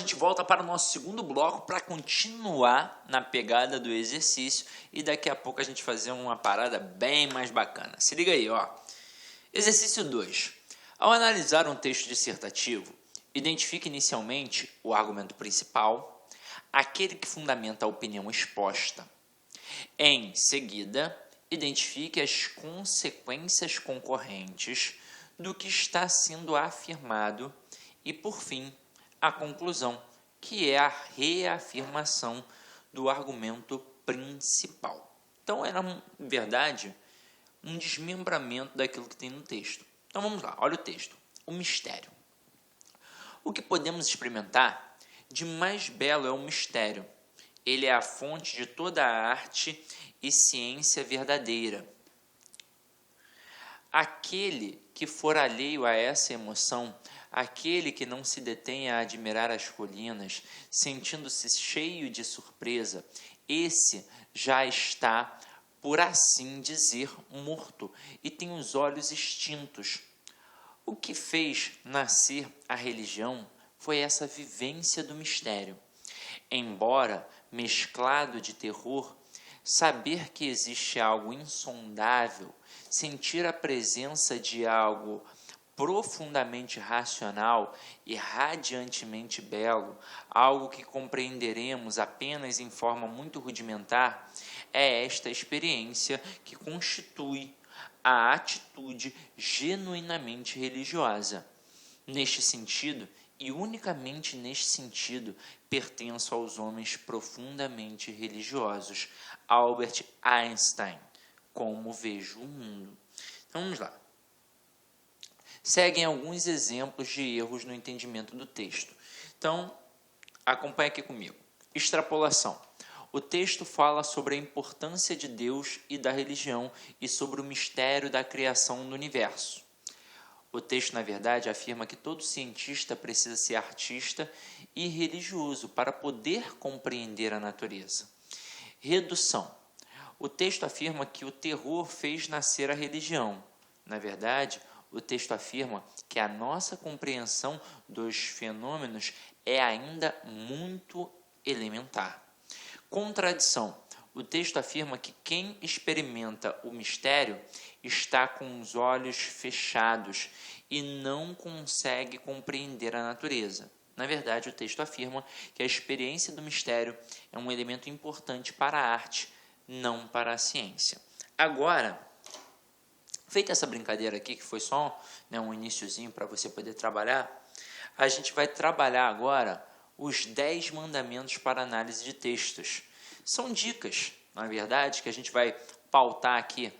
gente volta para o nosso segundo bloco para continuar na pegada do exercício e daqui a pouco a gente fazer uma parada bem mais bacana. Se liga aí, ó. Exercício 2. Ao analisar um texto dissertativo, identifique inicialmente o argumento principal, aquele que fundamenta a opinião exposta. Em seguida, identifique as consequências concorrentes do que está sendo afirmado e, por fim, a conclusão, que é a reafirmação do argumento principal. Então, era, na verdade, um desmembramento daquilo que tem no texto. Então, vamos lá, olha o texto. O mistério. O que podemos experimentar de mais belo é o mistério. Ele é a fonte de toda a arte e ciência verdadeira. Aquele que for alheio a essa emoção, aquele que não se detém a admirar as colinas, sentindo-se cheio de surpresa, esse já está, por assim dizer, morto e tem os olhos extintos. O que fez nascer a religião foi essa vivência do mistério. Embora mesclado de terror, saber que existe algo insondável, sentir a presença de algo profundamente racional e radiantemente belo, algo que compreenderemos apenas em forma muito rudimentar, é esta experiência que constitui a atitude genuinamente religiosa. Neste sentido, e unicamente neste sentido, pertenço aos homens profundamente religiosos. Albert Einstein, Como Vejo o Mundo. Então, vamos lá. Seguem alguns exemplos de erros no entendimento do texto. Então, acompanhe aqui comigo. Extrapolação. O texto fala sobre a importância de Deus e da religião e sobre o mistério da criação do universo. O texto, na verdade, afirma que todo cientista precisa ser artista e religioso para poder compreender a natureza. Redução. O texto afirma que o terror fez nascer a religião. Na verdade, o texto afirma que a nossa compreensão dos fenômenos é ainda muito elementar. Contradição. O texto afirma que quem experimenta o mistério está com os olhos fechados e não consegue compreender a natureza. Na verdade, o texto afirma que a experiência do mistério é um elemento importante para a arte, não para a ciência. Agora, feita essa brincadeira aqui, que foi só um iniciozinho para você poder trabalhar, a gente vai trabalhar agora os 10 mandamentos para análise de textos. São dicas, na verdade, que a gente vai pautar aqui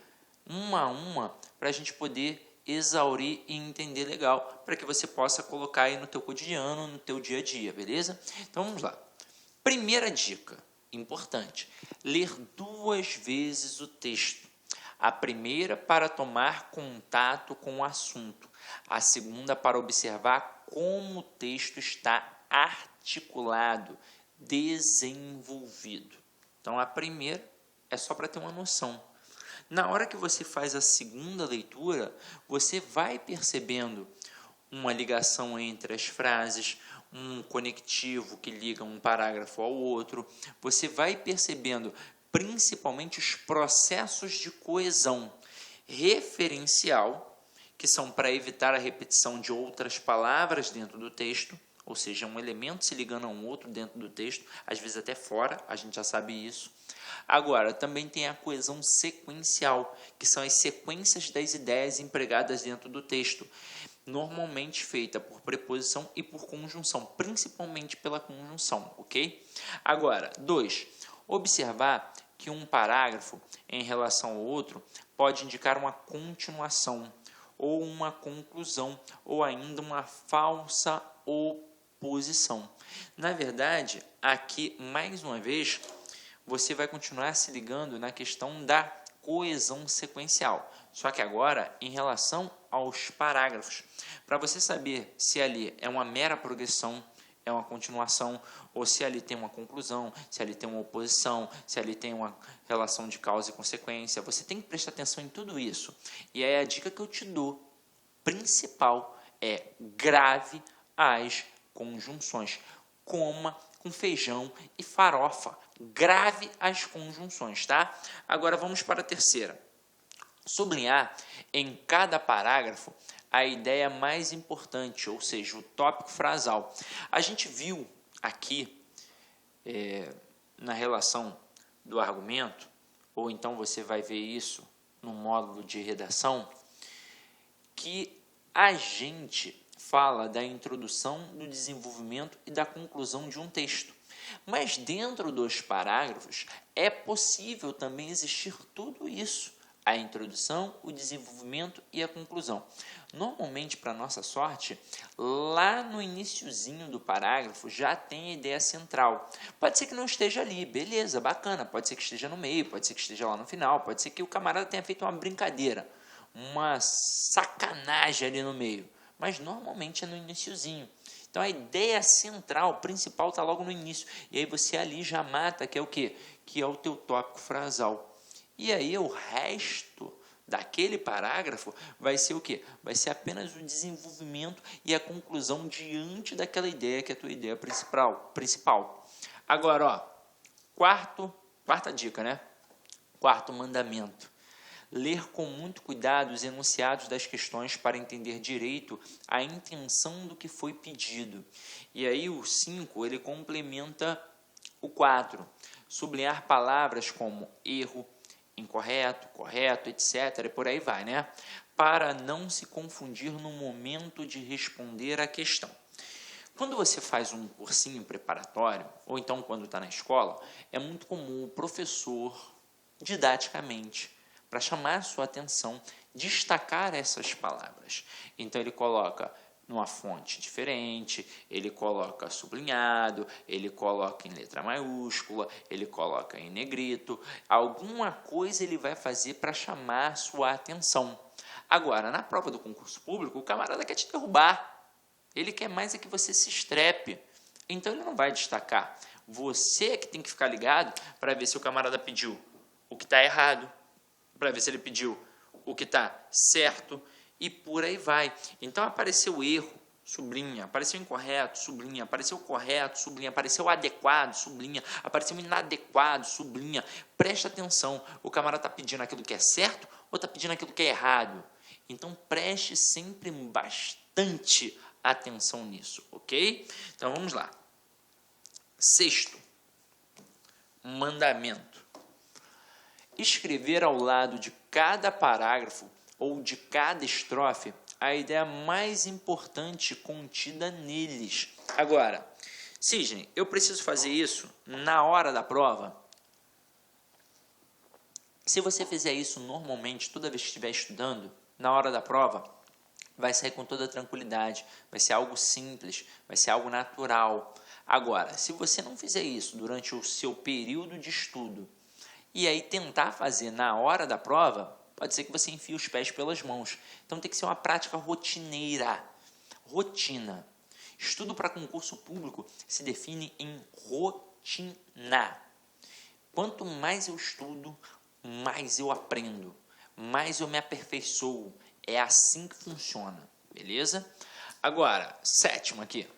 uma a uma para a gente poder exaurir e entender legal, para que você possa colocar aí no teu cotidiano, no teu dia a dia, beleza? Então vamos lá. Primeira dica, importante, ler 2 vezes o texto. A primeira para tomar contato com o assunto, a segunda para observar como o texto está articulado, desenvolvido. Então, a primeira é só para ter uma noção. Na hora que você faz a segunda leitura, você vai percebendo uma ligação entre as frases, um conectivo que liga um parágrafo ao outro. Você vai percebendo principalmente os processos de coesão referencial, que são para evitar a repetição de outras palavras dentro do texto, ou seja, um elemento se ligando a um outro dentro do texto, às vezes até fora, a gente já sabe isso. Agora, também tem a coesão sequencial, que são as sequências das ideias empregadas dentro do texto, normalmente feita por preposição e por conjunção, principalmente pela conjunção, ok? Agora, 2. Observar que um parágrafo, em relação ao outro, pode indicar uma continuação, ou uma conclusão, ou ainda uma falsa oposição. Na verdade, aqui, mais uma vez, você vai continuar se ligando na questão da coesão sequencial, só que agora em relação aos parágrafos, para você saber se ali é uma mera progressão, é uma continuação, ou se ali tem uma conclusão, se ali tem uma oposição, se ali tem uma relação de causa e consequência. Você tem que prestar atenção em tudo isso. E aí a dica que eu te dou, principal, é grave as conjunções. coma com feijão e farofa. Grave as conjunções, tá? Agora vamos para a terceira. Sublinhar em cada parágrafo a ideia mais importante, ou seja, o tópico frasal. A gente viu aqui, na relação do argumento, ou então você vai ver isso no módulo de redação, que a gente fala da introdução, do desenvolvimento e da conclusão de um texto. Mas dentro dos parágrafos é possível também existir tudo isso. A introdução, o desenvolvimento e a conclusão. Normalmente, para nossa sorte, lá no iniciozinho do parágrafo já tem a ideia central. Pode ser que não esteja ali, beleza, bacana. Pode ser que esteja no meio, pode ser que esteja lá no final, pode ser que o camarada tenha feito uma brincadeira, uma sacanagem ali no meio. Mas normalmente é no iniciozinho. Então a ideia central, principal, está logo no início. E aí você ali já mata, que é o quê? Que é o teu tópico frasal. E aí o resto daquele parágrafo vai ser o quê? Vai ser apenas o desenvolvimento e a conclusão diante daquela ideia que é a tua ideia principal. Agora, ó, quarta dica, né? Quarto mandamento. Ler com muito cuidado os enunciados das questões para entender direito a intenção do que foi pedido. E aí o 5, ele complementa o 4. Sublinhar palavras como erro, incorreto, correto, etc. E por aí vai, né? Para não se confundir no momento de responder a questão. Quando você faz um cursinho preparatório, ou então quando está na escola, é muito comum o professor, didaticamente, para chamar a sua atenção, destacar essas palavras. Então ele coloca numa fonte diferente, ele coloca sublinhado, ele coloca em letra maiúscula, ele coloca em negrito, alguma coisa ele vai fazer para chamar a sua atenção. Agora, na prova do concurso público, o camarada quer te derrubar, ele quer mais é que você se estrepe, então ele não vai destacar. Você é que tem que ficar ligado para ver se o camarada pediu o que está errado, para ver se ele pediu o que está certo, e por aí vai. Então apareceu erro, sublinha, apareceu incorreto, sublinha, apareceu correto, sublinha, apareceu adequado, sublinha, apareceu inadequado, sublinha. Presta atenção, o camarada está pedindo aquilo que é certo ou está pedindo aquilo que é errado? Então preste sempre bastante atenção nisso, ok? Então vamos lá. Sexto mandamento. Escrever ao lado de cada parágrafo ou de cada estrofe a ideia mais importante contida neles. Agora, Sidney, eu preciso fazer isso na hora da prova? Se você fizer isso normalmente, toda vez que estiver estudando, na hora da prova, vai sair com toda tranquilidade, vai ser algo simples, vai ser algo natural. Agora, se você não fizer isso durante o seu período de estudo e aí tentar fazer na hora da prova, pode ser que você enfie os pés pelas mãos. Então tem que ser uma prática rotineira. Rotina. Estudo para concurso público se define em rotina. Quanto mais eu estudo, mais eu aprendo, mais eu me aperfeiçoo. É assim que funciona, beleza? Agora, sétimo aqui.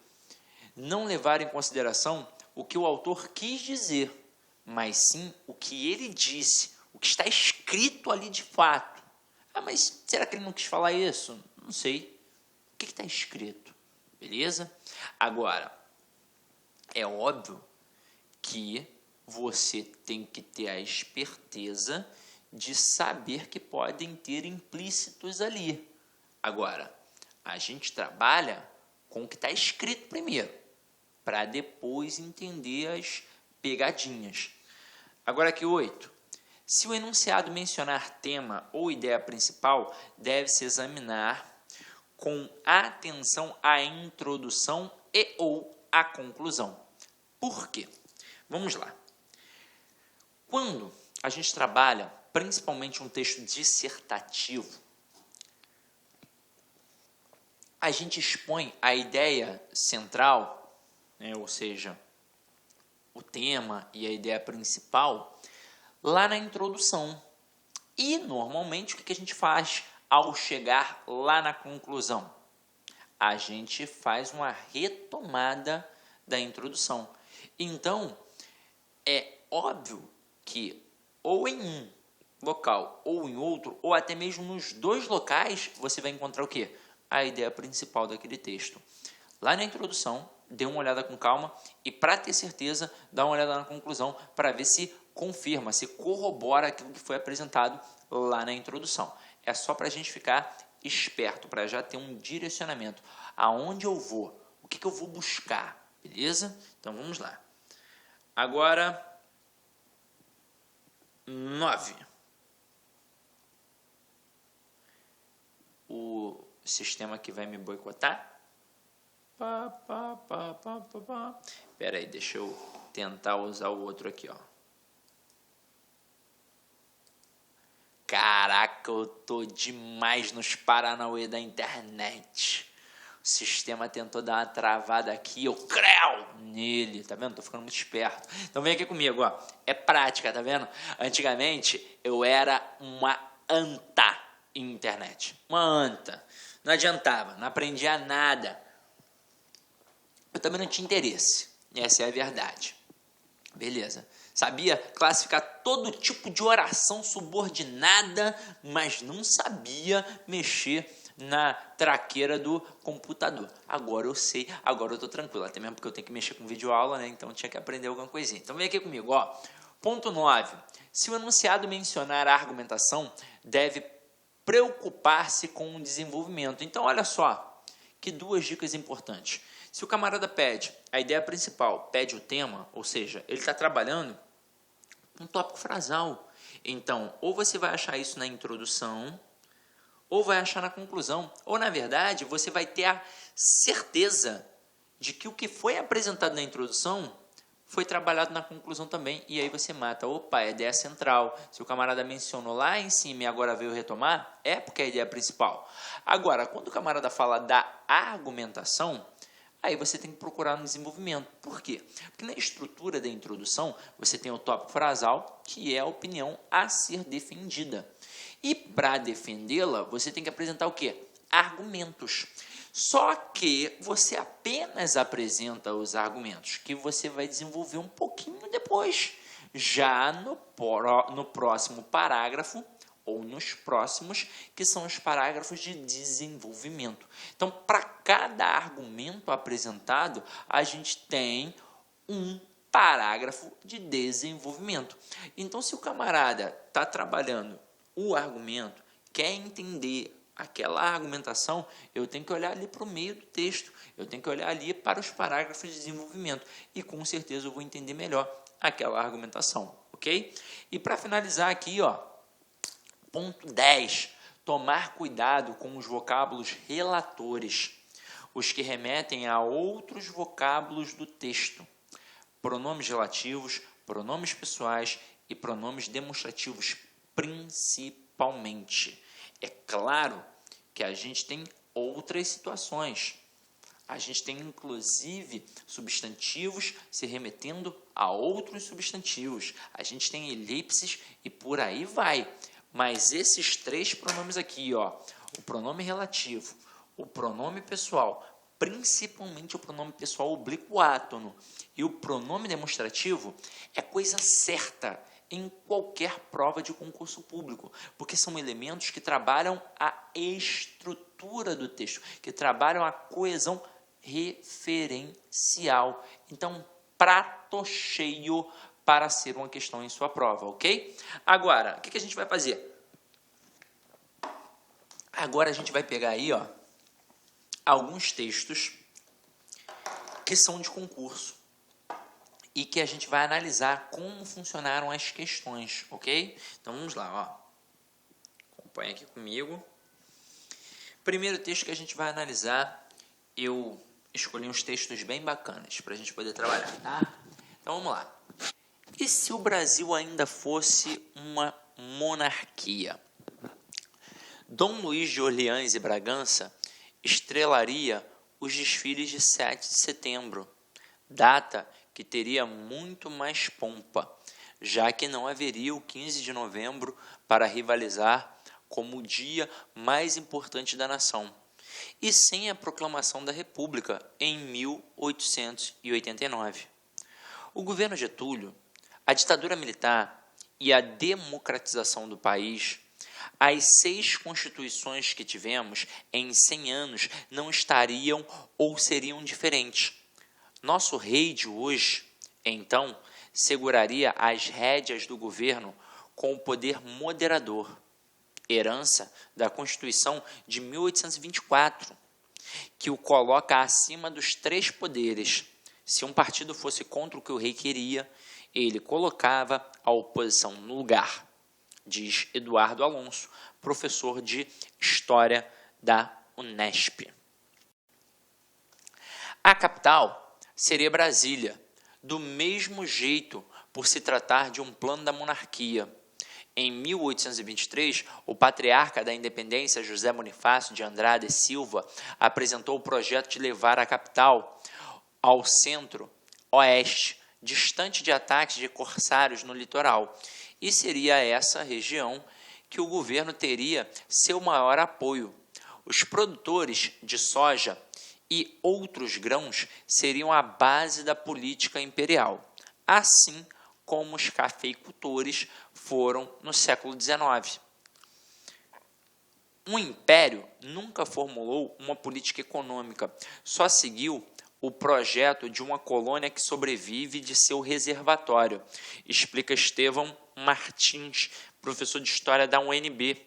Não levar em consideração o que o autor quis dizer, mas sim o que ele disse, o que está escrito ali de fato. Ah, mas será que ele não quis falar isso? Não sei. O que está escrito? Beleza? Agora, é óbvio que você tem que ter a esperteza de saber que podem ter implícitos ali. Agora, a gente trabalha com o que está escrito primeiro, para depois entender as pegadinhas. Agora aqui 8. Se o enunciado mencionar tema ou ideia principal, deve-se examinar com atenção a introdução e ou a conclusão. Por quê? Vamos lá. Quando a gente trabalha principalmente um texto dissertativo, a gente expõe a ideia central, né, ou seja, o tema e a ideia principal, lá na introdução. E, normalmente, o que a gente faz ao chegar lá na conclusão? A gente faz uma retomada da introdução. Então, é óbvio que ou em um local ou em outro, ou até mesmo nos dois locais, você vai encontrar o quê? A ideia principal daquele texto. Lá na introdução, dê uma olhada com calma e, para ter certeza, dá uma olhada na conclusão para ver se confirma, se corrobora aquilo que foi apresentado lá na introdução. É só para a gente ficar esperto, para já ter um direcionamento. Aonde eu vou? O que eu vou buscar? Beleza? Então, vamos lá. Agora, 9. O sistema que vai me boicotar? Espera aí, deixa eu tentar usar o outro aqui, ó. Caraca, eu tô demais nos paranauê da internet. O sistema tentou dar uma travada aqui, eu creu nele, tá vendo? Tô ficando muito esperto. Então vem aqui comigo, ó. É prática, tá vendo? Antigamente eu era uma anta em internet. Uma anta. Não adiantava, não aprendia nada. Eu também não tinha interesse. Essa é a verdade. Beleza. Sabia classificar todo tipo de oração subordinada, mas não sabia mexer na traqueira do computador. Agora eu sei, agora eu tô tranquilo. Até mesmo porque eu tenho que mexer com videoaula, né? Então eu tinha que aprender alguma coisinha. Então vem aqui comigo, ó. Ponto 9. Se o enunciado mencionar a argumentação, deve preocupar-se com o desenvolvimento. Então olha só, que duas dicas importantes. Se o camarada pede a ideia principal, pede o tema, ou seja, ele está trabalhando um tópico frasal. Então, ou você vai achar isso na introdução, ou vai achar na conclusão. Ou, na verdade, você vai ter a certeza de que o que foi apresentado na introdução foi trabalhado na conclusão também. E aí você mata, opa, é a ideia central. Se o camarada mencionou lá em cima e agora veio retomar, é porque é a ideia principal. Agora, quando o camarada fala da argumentação, aí você tem que procurar no desenvolvimento. Por quê? Porque na estrutura da introdução, você tem o tópico frasal, que é a opinião a ser defendida. E para defendê-la, você tem que apresentar o quê? Argumentos. Só que você apenas apresenta os argumentos, que você vai desenvolver um pouquinho depois, já no próximo parágrafo, ou nos próximos, que são os parágrafos de desenvolvimento. Então, para cada argumento apresentado, a gente tem um parágrafo de desenvolvimento. Então, se o camarada está trabalhando o argumento, quer entender aquela argumentação, eu tenho que olhar ali para o meio do texto, eu tenho que olhar ali para os parágrafos de desenvolvimento, e com certeza eu vou entender melhor aquela argumentação, ok? E para finalizar aqui, ó, ponto 10. Tomar cuidado com os vocábulos relatores, os que remetem a outros vocábulos do texto. Pronomes relativos, pronomes pessoais e pronomes demonstrativos, principalmente. É claro que a gente tem outras situações. A gente tem, inclusive, substantivos se remetendo a outros substantivos. A gente tem elipses e por aí vai. Mas esses três pronomes aqui, ó, o pronome relativo, o pronome pessoal, principalmente o pronome pessoal oblíquo átono e o pronome demonstrativo, é coisa certa em qualquer prova de concurso público, porque são elementos que trabalham a estrutura do texto, que trabalham a coesão referencial. Então, prato cheio para ser uma questão em sua prova, ok? Agora, o que a gente vai fazer? Agora a gente vai pegar aí, ó, alguns textos que são de concurso e que a gente vai analisar como funcionaram as questões, ok? Então vamos lá, ó. Acompanha aqui comigo. Primeiro texto que a gente vai analisar, eu escolhi uns textos bem bacanas para a gente poder trabalhar, tá? Então vamos lá. E se o Brasil ainda fosse uma monarquia? Dom Luís de Orleans e Bragança estrelaria os desfiles de 7 de setembro, data que teria muito mais pompa, já que não haveria o 15 de novembro para rivalizar como o dia mais importante da nação. e sem a proclamação da República em 1889. O governo Getúlio, a ditadura militar e a democratização do país, as 6 constituições que tivemos em 100 anos não estariam ou seriam diferentes. Nosso rei de hoje, então, seguraria as rédeas do governo com o poder moderador, herança da Constituição de 1824, que o coloca acima dos 3 poderes. Se um partido fosse contra o que o rei queria, ele colocava a oposição no lugar, diz Eduardo Alonso, professor de História da Unesp. A capital seria Brasília, do mesmo jeito por se tratar de um plano da monarquia. Em 1823, o patriarca da independência José Bonifácio de Andrade Silva apresentou o projeto de levar a capital ao centro-oeste, distante de ataques de corsários no litoral, e seria essa região que o governo teria seu maior apoio. Os produtores de soja e outros grãos seriam a base da política imperial, assim como os cafeicultores foram no século XIX. Um império nunca formulou uma política econômica, só seguiu o projeto de uma colônia que sobrevive de seu reservatório, explica Estevão Martins, professor de História da UNB.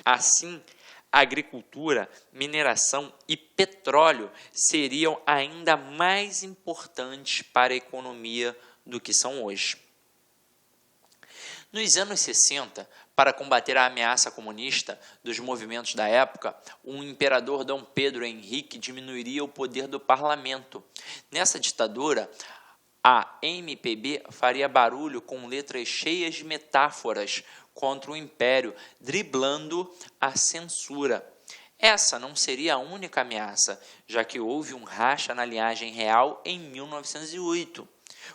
Assim, agricultura, mineração e petróleo seriam ainda mais importantes para a economia do que são hoje. Nos anos 60, para combater a ameaça comunista dos movimentos da época, o imperador Dom Pedro Henrique diminuiria o poder do parlamento. Nessa ditadura, a MPB faria barulho com letras cheias de metáforas contra o império, driblando a censura. Essa não seria a única ameaça, já que houve um racha na linhagem real em 1908.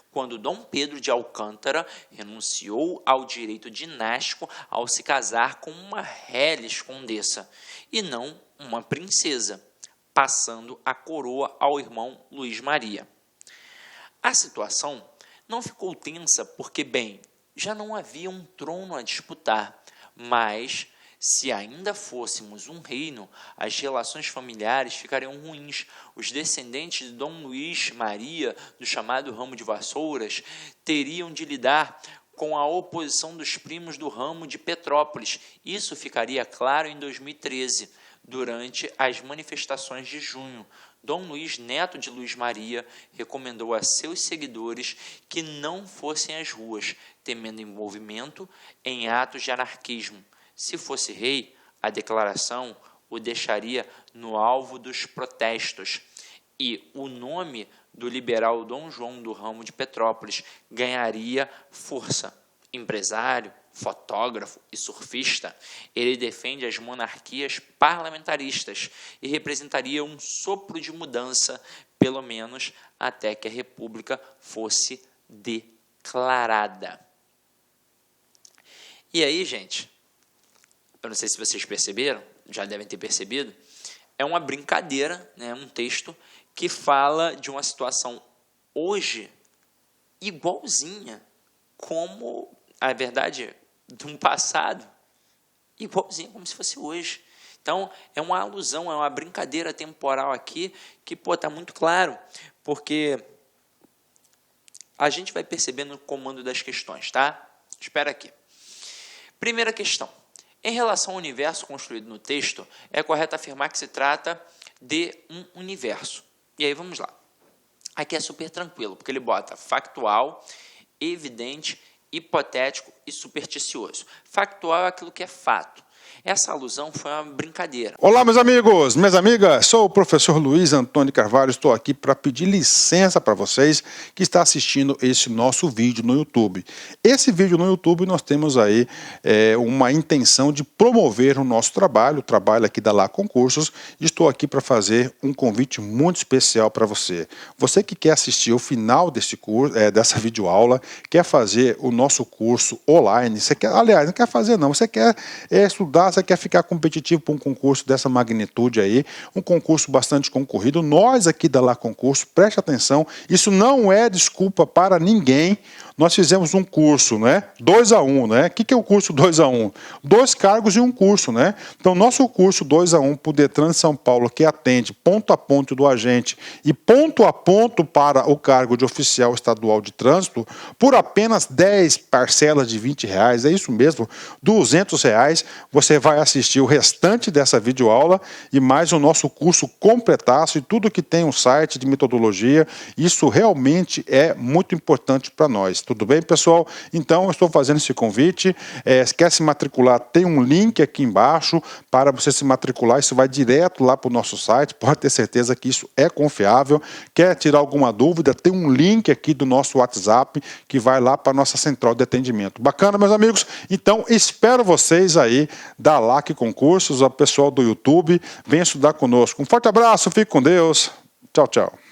Quando Dom Pedro de Alcântara renunciou ao direito dinástico ao se casar com uma reles condessa, e não uma princesa, passando a coroa ao irmão Luís Maria. A situação não ficou tensa porque, bem, já não havia um trono a disputar, mas se ainda fôssemos um reino, as relações familiares ficariam ruins. Os descendentes de Dom Luís Maria, do chamado ramo de Vassouras, teriam de lidar com a oposição dos primos do ramo de Petrópolis. Isso ficaria claro em 2013, durante as manifestações de junho. Dom Luís, neto de Luís Maria, recomendou a seus seguidores que não fossem às ruas, temendo envolvimento em atos de anarquismo. Se fosse rei, a declaração o deixaria no alvo dos protestos, e o nome do liberal Dom João do ramo de Petrópolis ganharia força. Empresário, fotógrafo e surfista, ele defende as monarquias parlamentaristas e representaria um sopro de mudança, pelo menos até que a República fosse declarada. E aí, gente, eu não sei se vocês perceberam, já devem ter percebido, é uma brincadeira, né, um texto que fala de uma situação hoje igualzinha, como, a verdade, de um passado, igualzinho como se fosse hoje. Então, é uma alusão, é uma brincadeira temporal aqui, que, está muito claro, porque a gente vai percebendo o comando das questões, tá? Espera aqui. Primeira questão. Em relação ao universo construído no texto, é correto afirmar que se trata de um universo. E aí, vamos lá. Aqui é super tranquilo, porque ele bota factual, evidente, hipotético e supersticioso. Factual é aquilo que é fato. Essa alusão foi uma brincadeira. Olá, meus amigos, minhas amigas, sou o professor Luiz Antônio Carvalho, estou aqui para pedir licença para vocês que estão assistindo esse nosso vídeo no YouTube. Esse vídeo no YouTube nós temos aí uma intenção de promover o nosso trabalho, o trabalho aqui da Lá Concursos, e estou aqui para fazer um convite muito especial para você. Você que quer assistir o final desse curso, dessa videoaula, quer fazer o nosso curso online, você quer, aliás, não quer fazer não, você quer estudar estudar, você quer ficar competitivo para um concurso dessa magnitude aí, um concurso bastante concorrido, nós aqui da Lá Concurso, preste atenção, isso não é desculpa para ninguém. Nós fizemos um curso, né? 2-1, né? O que é o curso 2-1? 2 cargos e um curso, né? Então, nosso curso 2-1 para o Detran de São Paulo, que atende ponto a ponto do agente e ponto a ponto para o cargo de oficial estadual de trânsito, por apenas 10 parcelas de R$20, é isso mesmo, R$200, você vai assistir o restante dessa videoaula e mais o nosso curso completaço e tudo que tem um site de metodologia. Isso realmente é muito importante para nós. Tudo bem, pessoal? Então, eu estou fazendo esse convite. Quer se matricular? Tem um link aqui embaixo para você se matricular. Isso vai direto lá para o nosso site. Pode ter certeza que isso é confiável. Quer tirar alguma dúvida? Tem um link aqui do nosso WhatsApp que vai lá para a nossa central de atendimento. Bacana, meus amigos? Então, espero vocês aí da LAC Concursos, o pessoal do YouTube. Venha estudar conosco. Um forte abraço, fique com Deus. Tchau, tchau.